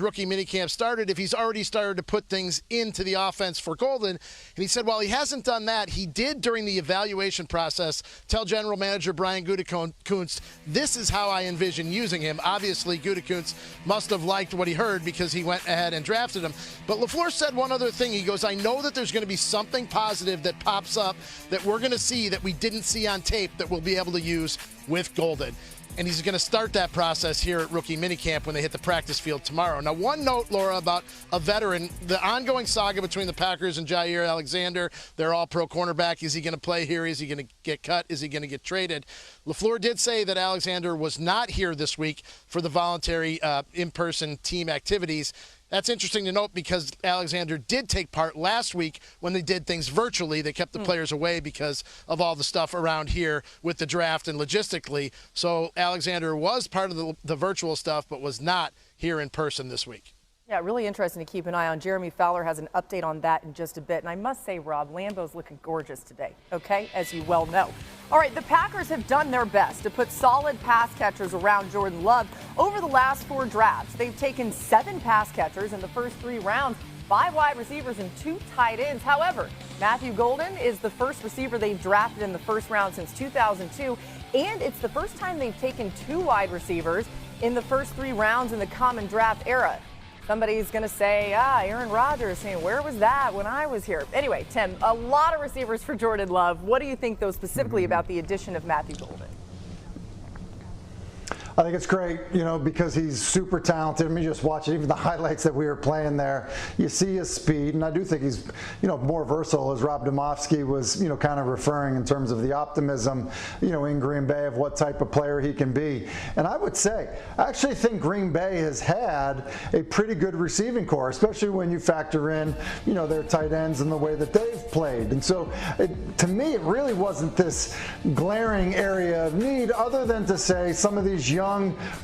rookie minicamp started if he's already started to put things into the offense for Golden. And he said while he hasn't done that, he did during the evaluation process tell general manager Brian Gutekunst, this is how I envision using him. Obviously, Gutekunst must have liked what he heard because he went ahead and drafted him. But LaFleur said one other thing. He goes, I know that there's going to be something positive that pops up that we're going to see that we didn't see on tape that we'll be able to use with Golden. And he's going to start that process here at rookie minicamp when they hit the practice field tomorrow. Now, one note, Laura, about a veteran, the ongoing saga between the Packers and Jair Alexander. They're all pro cornerback. Is he going to play here? Is he going to get cut? Is he going to get traded? LaFleur did say that Alexander was not here this week for the voluntary in-person team activities. That's interesting to note because Alexander did take part last week when they did things virtually. They kept the players away because of all the stuff around here with the draft and logistically. So Alexander was part of the virtual stuff but was not here in person this week. Yeah, really interesting to keep an eye on. Jeremy Fowler has an update on that in just a bit. And I must say, Rob, Lambeau's looking gorgeous today, okay, as you well know. All right, the Packers have done their best to put solid pass catchers around Jordan Love over the last 4 drafts. They've taken 7 pass catchers in the first 3 rounds, 5 wide receivers and 2 tight ends. However, Matthew Golden is the first receiver they've drafted in the first round since 2002, and it's the first time they've taken 2 wide receivers in the first 3 rounds in the common draft era. Somebody's going to say, Aaron Rodgers, saying, where was that when I was here? Anyway, Tim, a lot of receivers for Jordan Love. What do you think, though, specifically about the addition of Matthew Golden? I think it's great, because he's super talented. I mean, just watch it, even the highlights that we were playing there. You see his speed, and I do think he's, more versatile, as Rob Domofsky was, kind of referring in terms of the optimism, in Green Bay of what type of player he can be. And I would say, I actually think Green Bay has had a pretty good receiving core, especially when you factor in, their tight ends and the way that they've played. And so, to me, it really wasn't this glaring area of need, other than to say some of these young,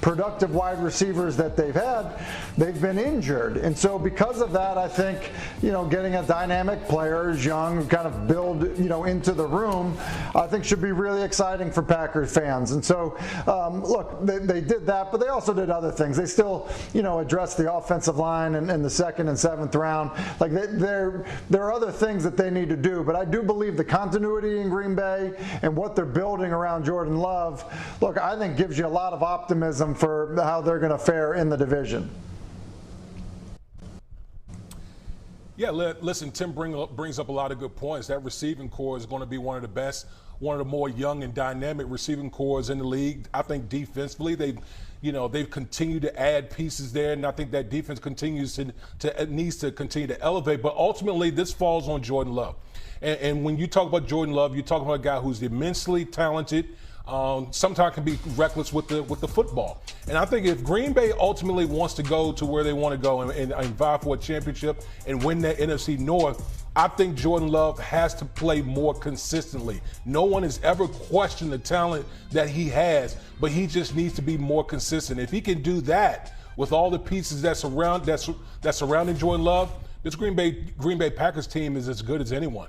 productive wide receivers that they've had, they've been injured. And so because of that, I think, getting a dynamic player who's young, kind of build, into the room, I think should be really exciting for Packers fans. And so, look, they did that, but they also did other things. They still, addressed the offensive line in the 2nd and 7th round. Like, there are other things that they need to do, but I do believe the continuity in Green Bay and what they're building around Jordan Love, look, I think gives you a lot of optimism for how they're going to fare in the division. Yeah, listen, Tim brings up a lot of good points. That receiving core is going to be one of the best, one of the more young and dynamic receiving cores in the league. I think defensively they've continued to add pieces there, and I think that defense needs to continue to elevate. But ultimately, this falls on Jordan Love. And when you talk about Jordan Love, you're talking about a guy who's immensely talented. Sometimes can be reckless with the football. And I think if Green Bay ultimately wants to go to where they want to go and vie for a championship and win that NFC North, I think Jordan Love has to play more consistently. No one has ever questioned the talent that he has, but he just needs to be more consistent. If he can do that with all the pieces that's surrounding Jordan Love, this Green Bay Packers team is as good as anyone.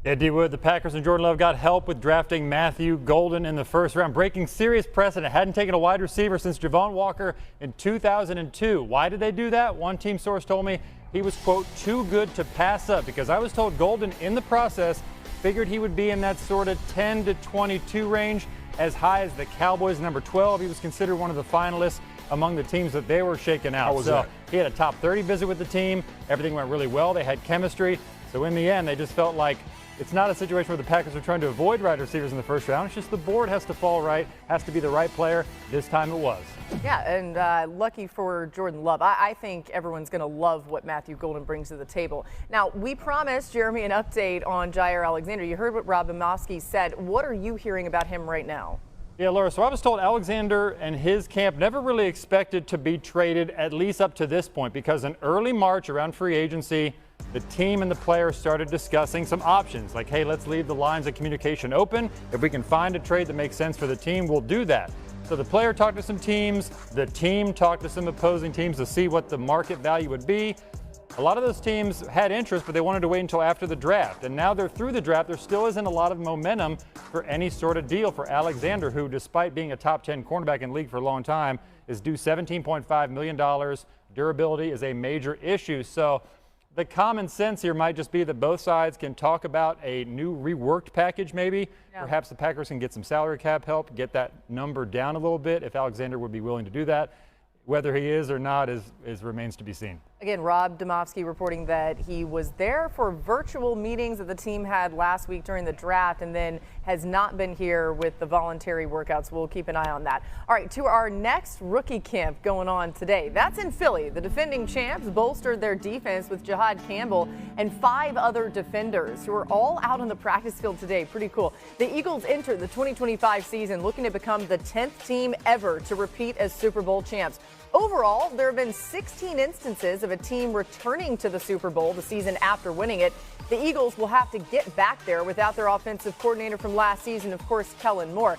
Yeah, D-Wood, the Packers and Jordan Love got help with drafting Matthew Golden in the first round, breaking serious precedent. Hadn't taken a wide receiver since Javon Walker in 2002. Why did they do that? One team source told me he was, quote, too good to pass up, because I was told Golden in the process figured he would be in that sort of 10 to 22 range, as high as the Cowboys, number 12. He was considered one of the finalists among the teams that they were shaking out. So he had a top 30 visit with the team. Everything went really well. They had chemistry. So in the end, they just felt like it's not a situation where the Packers are trying to avoid wide receivers in the first round. It's just the board has to fall right, has to be the right player. This time it was. Yeah, and lucky for Jordan Love. I think everyone's going to love what Matthew Golden brings to the table. Now, we promised Jeremy an update on Jair Alexander. You heard what Rob Domofsky said. What are you hearing about him right now? Yeah, Laura, so I was told Alexander and his camp never really expected to be traded, at least up to this point, because in early March around free agency, the team and the players started discussing some options, like, hey, let's leave the lines of communication open. If we can find a trade that makes sense for the team, we'll do that. So the player talked to some teams, the team talked to some opposing teams to see what the market value would be. A lot of those teams had interest, but they wanted to wait until after the draft. And now they're through the draft. There still isn't a lot of momentum for any sort of deal for Alexander, who, despite being a top 10 cornerback in the league for a long time, is due $17.5 million durability is a major issue. So the common sense here might just be that both sides can talk about a new reworked package maybe. Yeah. Perhaps the Packers can get some salary cap help, get that number down a little bit if Alexander would be willing to do that. Whether he is or not remains to be seen. Again, Rob Domofsky reporting that he was there for virtual meetings that the team had last week during the draft and then has not been here with the voluntary workouts. We'll keep an eye on that. All right, to our next rookie camp going on today. That's in Philly. The defending champs bolstered their defense with Jahad Campbell and 5 other defenders who are all out on the practice field today. Pretty cool. The Eagles entered the 2025 season looking to become the 10th team ever to repeat as Super Bowl champs. Overall, there have been 16 instances of a team returning to the Super Bowl the season after winning it. The Eagles will have to get back there without their offensive coordinator from last season, of course, Kellen Moore.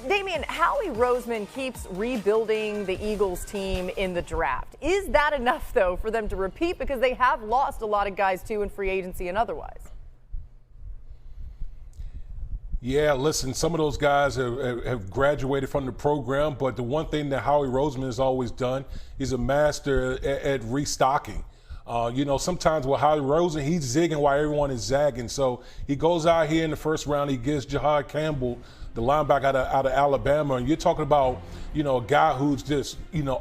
Damian, Howie Roseman keeps rebuilding the Eagles team in the draft. Is that enough, though, for them to repeat? Because they have lost a lot of guys, too, in free agency and otherwise. Yeah, listen, some of those guys have graduated from the program, but the one thing that Howie Roseman has always done, he's a master at restocking. Sometimes with Howie Roseman, he's zigging while everyone is zagging. So he goes out here in the first round, he gives Jahad Campbell, the linebacker out of Alabama, and you're talking about, a guy who's just,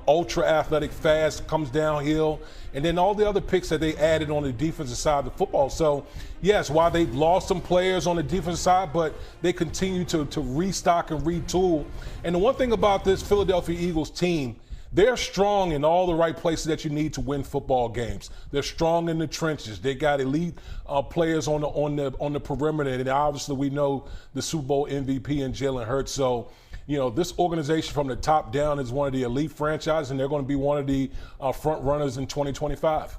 ultra athletic, fast, comes downhill, and then all the other picks that they added on the defensive side of the football. So, yes, while they've lost some players on the defensive side, but they continue to restock and retool. And the one thing about this Philadelphia Eagles team, they're strong in all the right places that you need to win football games. They're strong in the trenches. They got elite players on the perimeter, and obviously we know the Super Bowl MVP and Jalen Hurts. So, this organization from the top down is one of the elite franchises, and they're going to be one of the front runners in 2025.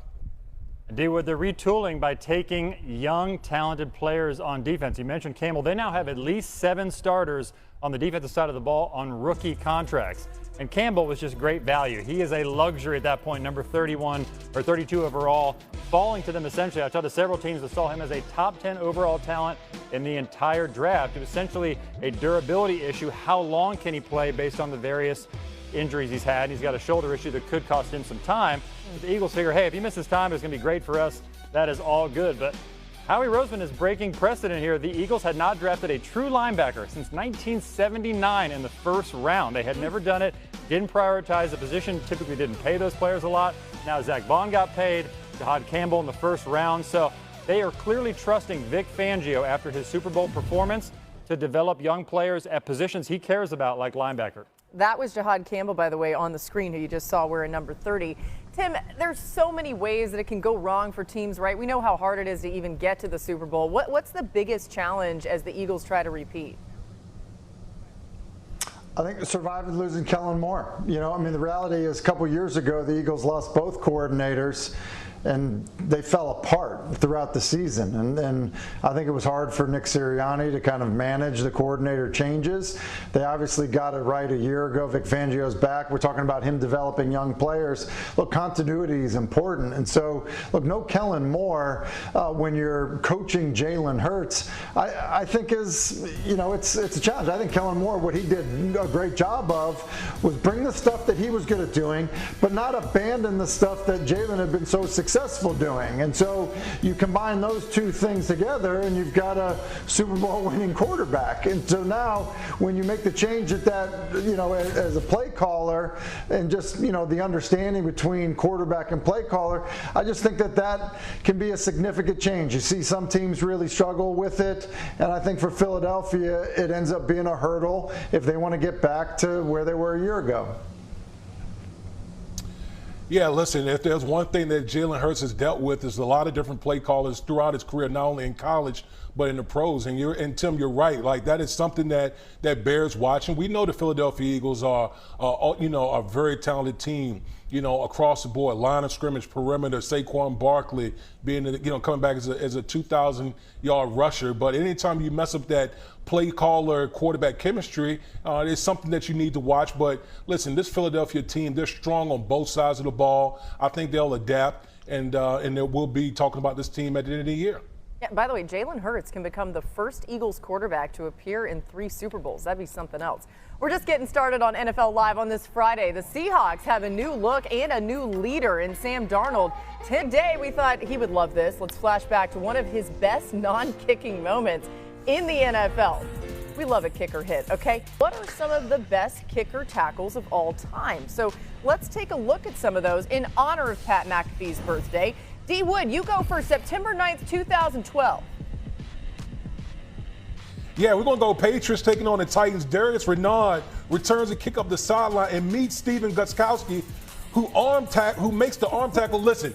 D, with the retooling by taking young, talented players on defense, you mentioned Campbell. They now have at least 7 starters on the defensive side of the ball on rookie contracts. And Campbell was just great value. He is a luxury at that point, number 31 or 32 overall, falling to them essentially. I talked to several teams that saw him as a top 10 overall talent in the entire draft. It was essentially a durability issue. How long can he play based on the various injuries he's had? He's got a shoulder issue that could cost him some time. But the Eagles figure, hey, if he misses time, it's going to be great for us. That is all good. But Howie Roseman is breaking precedent here. The Eagles had not drafted a true linebacker since 1979 in the first round. They had never done it, didn't prioritize the position, typically didn't pay those players a lot. Now Zach Bond got paid, Jahad Campbell in the first round. So they are clearly trusting Vic Fangio after his Super Bowl performance to develop young players at positions he cares about, like linebacker. That was Jahad Campbell, by the way, on the screen, who you just saw wearing number 30. Tim, there's so many ways that it can go wrong for teams, right? We know how hard it is to even get to the Super Bowl. What's the biggest challenge as the Eagles try to repeat? I think surviving losing Kellen Moore. The reality is a couple years ago, the Eagles lost both coordinators, and they fell apart throughout the season. And I think it was hard for Nick Sirianni to kind of manage the coordinator changes. They obviously got it right a year ago. Vic Fangio's back. We're talking about him developing young players. Look, continuity is important. And so, look, no Kellen Moore when you're coaching Jalen Hurts, I think is, it's a challenge. I think Kellen Moore, what he did a great job of was bring the stuff that he was good at doing, but not abandon the stuff that Jalen had been so successful doing. And so you combine those two things together and you've got a Super Bowl winning quarterback. And so now when you make the change at that, as a play caller and just, the understanding between quarterback and play caller, I just think that can be a significant change. You see some teams really struggle with it. And I think for Philadelphia, it ends up being a hurdle if they want to get back to where they were a year ago. Yeah, listen, if there's one thing that Jalen Hurts has dealt with is a lot of different play callers throughout his career, not only in college, but in the pros. And Tim, you're right. Like, that is something that bears watching. We know the Philadelphia Eagles are a very talented team, across the board, line of scrimmage, perimeter, Saquon Barkley being, coming back as a 2,000-yard rusher. But anytime you mess up that play caller quarterback chemistry, it's something that you need to watch. But listen, this Philadelphia team, they're strong on both sides of the ball. I think they'll adapt, and we'll be talking about this team at the end of the year. Yeah, by the way, Jalen Hurts can become the first Eagles quarterback to appear in 3 Super Bowls. That'd be something else. We're just getting started on NFL Live on this Friday. The Seahawks have a new look and a new leader in Sam Darnold. Today, we thought he would love this. Let's flash back to one of his best non-kicking moments in the NFL. We love a kicker hit, okay? What are some of the best kicker tackles of all time? So let's take a look at some of those in honor of Pat McAfee's birthday. D. Wood, you go for September 9th, 2012. Yeah, we're going to go Patriots taking on the Titans. Darius Renard returns to kick up the sideline and meets Steven Gostkowski, who makes the arm tackle. Listen,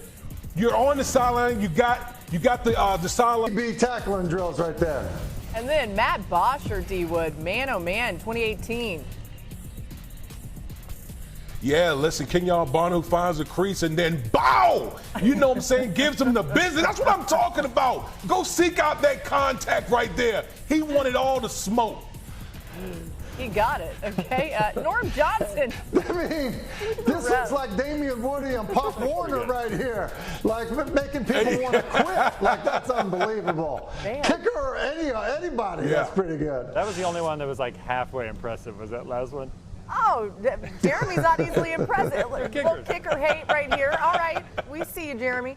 you're on the sideline. You got the sideline. Be tackling drills right there. And then Matt Bosch or D. Wood, man, oh man, 2018. Yeah, listen, Kenyon Barner finds a crease and then bow! You know what I'm saying? Gives him the business. That's what I'm talking about. Go seek out that contact right there. He wanted all the smoke. He got it, okay? Norm Johnson. I mean, this looks like Damian Woody and Pop Warner right here. Like making people want to quit. Like, that's unbelievable. Man. Kicker or anybody, that's pretty good. That was the only one that was like halfway impressive. Was that last one? Oh, Jeremy's not easily impressed. Little kicker hate right here. All right, we see you, Jeremy.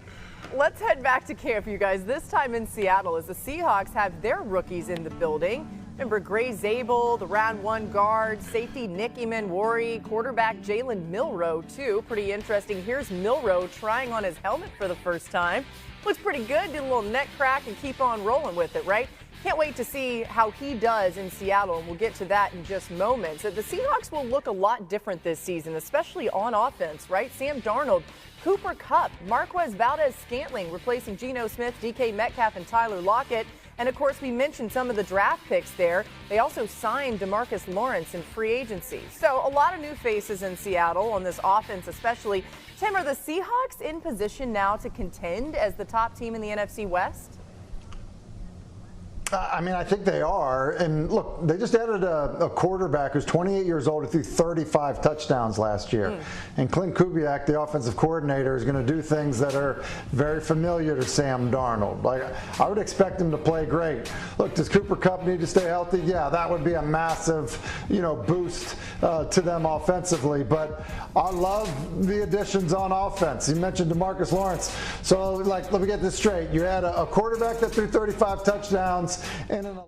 Let's head back to camp, you guys, this time in Seattle as the Seahawks have their rookies in the building. Remember Gray Zabel, the round 1 guard, safety Nick Emanwari, quarterback Jalen Milroe, too. Pretty interesting. Here's Milroe trying on his helmet for the first time. Looks pretty good. Did a little neck crack and keep on rolling with it, right? Can't wait to see how he does in Seattle, and we'll get to that in just moments. The Seahawks will look a lot different this season, especially on offense, right? Sam Darnold, Cooper Kupp, Marquez Valdez-Scantling replacing Geno Smith, DK Metcalf, and Tyler Lockett. And, of course, we mentioned some of the draft picks there. They also signed DeMarcus Lawrence in free agency. So a lot of new faces in Seattle on this offense especially. Tim, are the Seahawks in position now to contend as the top team in the NFC West? I mean, I think they are. And look, they just added a quarterback who's 28 years old who threw 35 touchdowns last year. And Clint Kubiak, the offensive coordinator, is going to do things that are very familiar to Sam Darnold. Like, I would expect him to play great. Look, does Cooper Kupp need to stay healthy? Yeah, that would be a massive, boost to them offensively. But I love the additions on offense. You mentioned DeMarcus Lawrence. So, let me get this straight. You had a quarterback that threw 35 touchdowns and an